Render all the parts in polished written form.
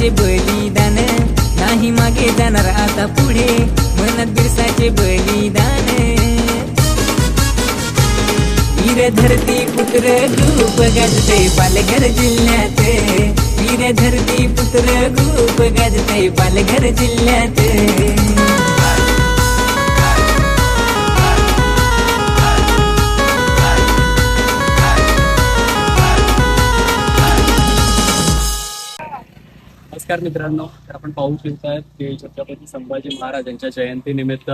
बिरसाचे बलिदान, नाही मागे जाणार आता पुढे, मनात बिरसाचे बलिदान। वीर धरती पुत्र ग्रुप गाजते पालघर जिल्ह्यात, वीर धरती पुत्र ग्रुप गाजते पालघर जिल्ह्यात। नमस्कार मित्रांनो, तर आपण पाहू शकतात की छत्रपती संभाजी महाराज यांच्या जयंतीनिमित्त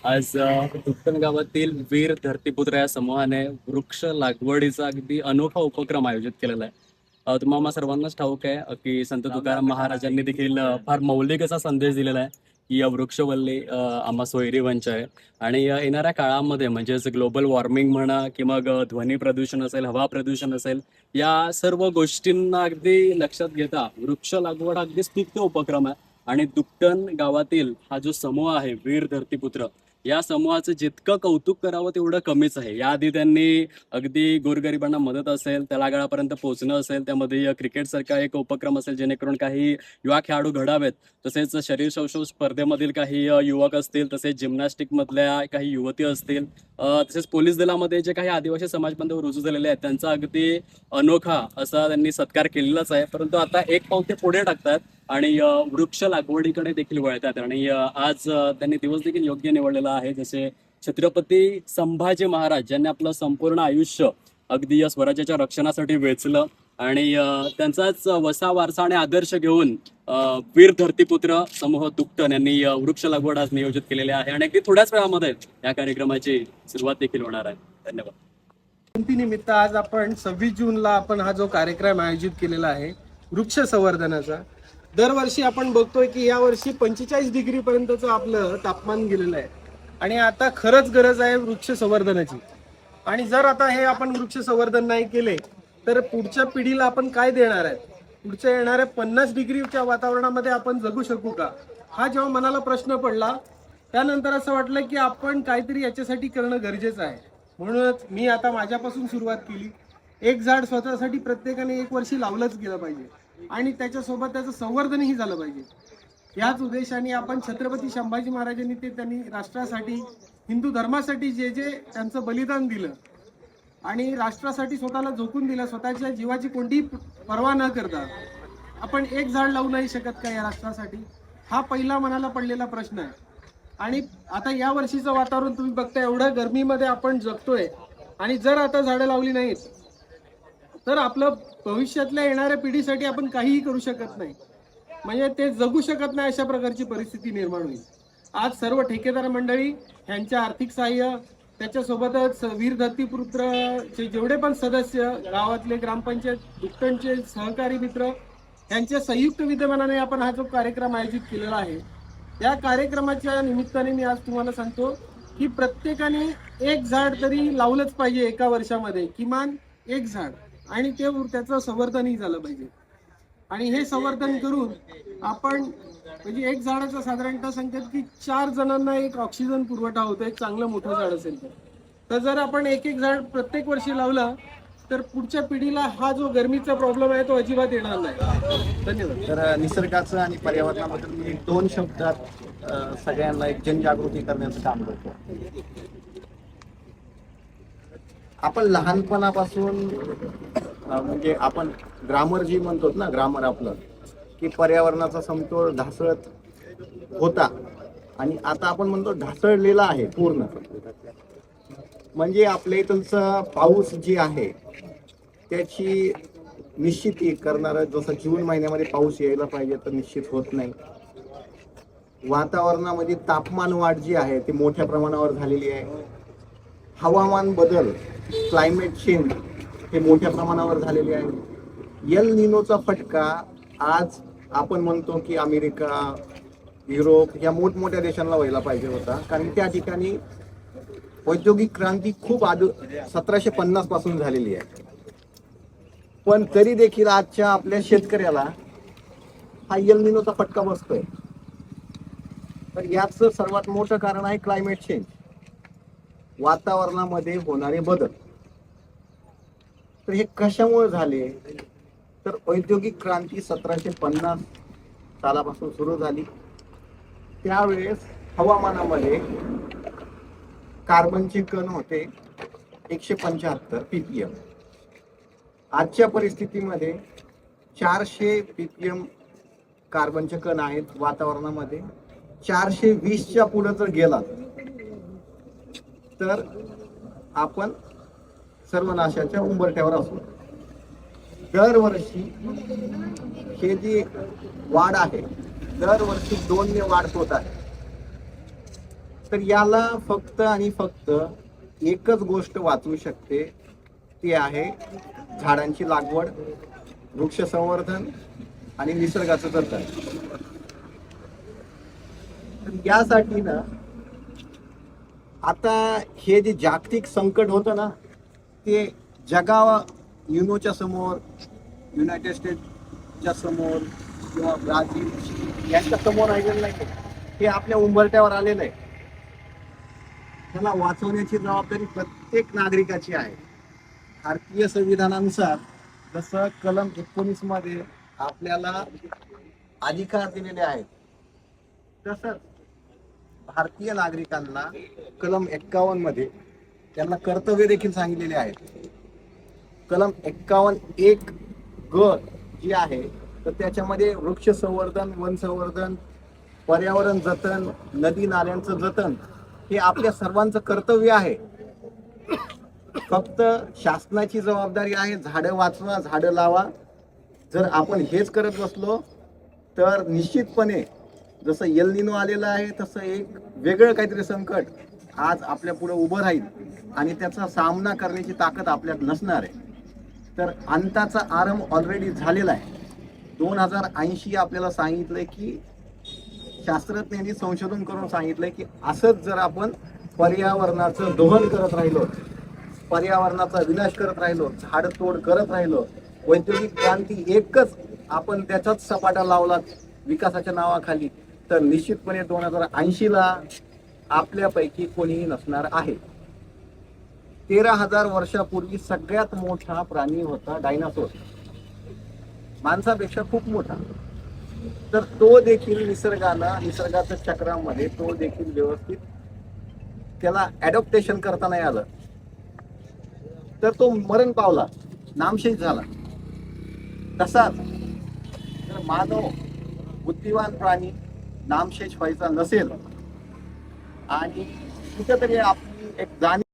आज दुक्कन गावातील वीर धरतीपुत्र या समूहाने वृक्ष लागवडीचा अगदी अनोखा उपक्रम आयोजित केलेला आहे। तुम्हाला सर्वांनाच ठाऊक आहे की संत तुकाराम महाराजांनी देखील फार मौलिक असा संदेश दिलेला आहे की या वृक्षवल्ली आम्हा सोयरी वंच आहे आणि येणाऱ्या काळामध्ये म्हणजेच ग्लोबल वॉर्मिंग म्हणा की मग ध्वनी प्रदूषण असेल, हवा प्रदूषण असेल, या सर्व गोष्टींना अगदी लक्षात घेता वृक्ष लागवड अगदी स्तुत्य उपक्रम आहे। आणि दुक्कन गावातील हा जो समूह आहे वीर धरतीपुत्र, या समूहाचं जितकं कौतुक करावं तेवढं कमीच आहे। याआधी त्यांनी अगदी गोरगरिबांना मदत असेल, तळागाळापर्यंत पोहोचणं असेल, त्यामध्ये क्रिकेटसारखा एक उपक्रम असेल जेणेकरून काही युवा खेळाडू घडावेत, तसेच शरीर सौष्ठव स्पर्धेमधील काही युवक असतील, तसेच जिम्नॅस्टिक मधल्या काही युवती असतील, तसेच पोलीस दलामध्ये जे काही आदिवासी समाज बांधव रुजू झालेले आहेत त्यांचा अगदी अनोखा असा त्यांनी सत्कार केलेलाच आहे। परंतु आता एक पाऊल ते पुढे टाकतात आणि वृक्ष लागवडीकडे देखील वळतात आणि आज त्यांनी दिवस देखील योग्य निवडलेला आहे। जसे छत्रपती संभाजी महाराज ज्यांनी आपलं संपूर्ण आयुष्य अगदी या स्वराज्याच्या रक्षणासाठी वेचलं आणि त्यांचाच वसा वारसा आणि आदर्श घेऊन वीर धरतीपुत्र समूह दुक्कन यांनी वृक्ष लागवड आज नियोजित केलेले आहे आणि अगदी थोड्याच वेळामध्ये या कार्यक्रमाची सुरुवात देखील होणार आहे। धन्यवाद। जयंतीनिमित्त आज आपण 26 जूनला आपण हा जो कार्यक्रम आयोजित केलेला आहे वृक्ष संवर्धनाचा, दरवर्षी आपण बघतोय की या वर्षी 45 डिग्री पर्यंतचं आपलं तापमान गेलेलं आहे आणि आता खरंच गरज आहे वृक्ष संवर्धनाची। आणि जर आता हे आपण वृक्ष संवर्धन नाही केले तर पुढच्या पिढीला आपण काय देणार आहे? पुढच्या येणाऱ्या 50 डिग्रीच्या वातावरणामध्ये आपण जगू शकू का? हा जेव्हा मनाला प्रश्न पडला त्यानंतर असं वाटलं की आपण काहीतरी याच्यासाठी करणं गरजेचं आहे। म्हणूनच मी आता माझ्यापासून सुरुवात केली। एक झाड स्वतःसाठी प्रत्येकाने 1 वर्षी लावलंच गेलं पाहिजे आणि त्याच्यासोबत त्याचं संवर्धनही झालं पाहिजे। याच उद्देशाने आपण छत्रपती संभाजी महाराजांनी त्यांनी राष्ट्रासाठी, हिंदू धर्मासाठी जे जे त्यांचं बलिदान दिलं आणि राष्ट्रासाठी स्वतःला झोकून दिलं, स्वतःच्या जीवाची कोणतीही पर्वा न करता आपण 1 झाड लावू नाही शकत का या राष्ट्रासाठी? हा पहिला मनाला पडलेला प्रश्न आहे। आणि आता या वर्षीचं वातावरण तुम्ही बघता, एवढ्या गरमीमध्ये आपण जगतोय आणि जर आता झाडं लावली नाहीत तर आपलं भविष्यातल्या येणाऱ्या पिढीसाठी आपण काहीही करू शकत नाही, म्हणजे ते जगू शकत नाही अशा प्रकारची परिस्थिती निर्माण होईल। आज सर्व ठेकेदार मंडळी यांच्या आर्थिक सहाय्य, त्याच्यासोबतच वीर धरतीपुत्रचे जेवढे पण सदस्य, गावातले ग्रामपंचायत, दुक्कनचे सहकारी मित्र यांच्या संयुक्त विद्यमानाने आपण हा जो कार्यक्रम आयोजित केलेला आहे, या कार्यक्रमाच्या निमित्ताने मी आज तुम्हाला सांगतो की प्रत्येकाने 1 झाड तरी लावलंच पाहिजे एका वर्षामध्ये, किमान 1 झाड, आणि त्याचं संवर्धनही झालं पाहिजे। आणि हे संवर्धन करून आपण म्हणजे 1 झाडाचा साधारणतः संकेत की 4 जणांना एक ऑक्सिजन पुरवठा होतो, एक चांगलं मोठं झाड असेल तर जर आपण 1-1 झाड प्रत्येक वर्षी लावलं तर पुढच्या पिढीला हा जो गरमीचा प्रॉब्लेम आहे तो अजिबात येणार नाही। धन्यवाद। तर निसर्गाचं आणि पर्यावरणाबद्दल मी 2 शब्दात सगळ्यांना एक जनजागृती करण्याचं काम करतो। आपण लहानपणापासून म्हणजे आपण ग्रामर जी म्हणतो ना, ग्रामर आपलं की पर्यावरणाचा समतोल ढासळत होता आणि आता आपण म्हणतो ढासळलेला आहे पूर्ण। म्हणजे आपल्या इथलचा पाऊस जी आहे त्याची निश्चिती करणारं, जसं जून महिन्यामध्ये पाऊस यायला पाहिजे तर निश्चित होत नाही। वातावरणामध्ये तापमान वाढ जी आहे ती मोठ्या प्रमाणावर झालेली आहे। हवामान बदल, क्लायमेट चेंज हे मोठ्या प्रमाणावर झालेले आहे। एल निनोचा फटका आज आपण म्हणतो की अमेरिका, युरोप या मोठमोठ्या देशांना व्हायला पाहिजे होता, कारण त्या ठिकाणी औद्योगिक क्रांती खूप 1750 पासून झालेली आहे। पण तरी देखील आजच्या आपल्या शेतकऱ्याला हा एल निनोचा फटका बसतोय। तर याचं सर्वात मोठं कारण आहे क्लायमेट चेंज, वातावरणामध्ये होणारे बदल। तर हे कशामुळे झाले तर औद्योगिक क्रांती 1750 सालापासून सुरू झाली, त्यावेळेस हवामानामध्ये कार्बनचे कण होते 175 ppm. आजच्या परिस्थितीमध्ये 400 ppm कार्बनचे कण आहेत वातावरणामध्ये. 420च्या पुढे जर गेला तर आपण सर्वनाशाच्या उंबरठ्यावर असू. दरवर्षी हे जी वाढ आहे, दरवर्षी 2 ने वाढ होत आहे. तर याला फक्त आणि फक्त एकच गोष्ट वाचवू शकते, ती आहे झाडांची लागवड, वृक्ष संवर्धन आणि निसर्गाचं जतन. तर यासाठी ना आता हे जे जागतिक संकट होतं ना, ते जगावा युनोच्या समोर, युनायटेड स्टेटच्या समोर किंवा ब्राझील यांच्या समोर आलेलं नाही, हे आपल्या उंबरठ्यावर आलेलं आहे. त्याला वाचवण्याची जबाबदारी प्रत्येक नागरिकाची आहे. भारतीय संविधानानुसार जसं कलम 19 मध्ये आपल्याला अधिकार दिलेले आहेत, तसंच भारतीय नागरिकांना कलम 51 मध्ये त्यांना कर्तव्य देखील सांगितलेले आहेत. कलम 51(1) ग जी आहे, तर त्याच्यामध्ये वृक्ष संवर्धन, वन संवर्धन, पर्यावरण जतन, नदी नाल्यांचं जतन हे आपल्या सर्वांचं कर्तव्य आहे. फक्त शासनाची जबाबदारी आहे झाडं वाचवा, झाडं लावा. जर आपण हेच करत बसलो तर निश्चितपणे जसं एल निनो आलेलं आहे, तसं एक वेगळं काहीतरी संकट आज आपल्या पुढे उभं राहील आणि त्याचा सामना करण्याची ताकद आपल्यात नसणार आहे. तर अंताचा आरंभ ऑलरेडी झालेला आहे. 2080 आपल्याला सांगितलंय की, शास्त्रज्ञांनी संशोधन करून सांगितलंय की असंच जर आपण पर्यावरणाचं दोहन करत राहिलो, पर्यावरणाचा विनाश करत राहिलो, झाड तोड करत राहिलो, औद्योगिक क्रांती एकच आपण त्याचाच सपाटा लावला विकासाच्या नावाखाली, तर निश्चितपणे 2080ला आपल्यापैकी कोणीही नसणार आहे. 13,000 वर्षापूर्वी सगळ्यात मोठा प्राणी होता डायनासोर, माणसापेक्षा खूप मोठा. तर तो देखील निसर्गाच्या चक्रामध्ये तो देखील व्यवस्थित त्याला ॲडॉप्टेशन करता नाही आलं, तर तो मरण पावला, नामशेष झाला. तसाच जर मानव बुद्धिवान प्राणी नामशेष व्हायचा नसेल आणि कुठेतरी आपली एक जाणीव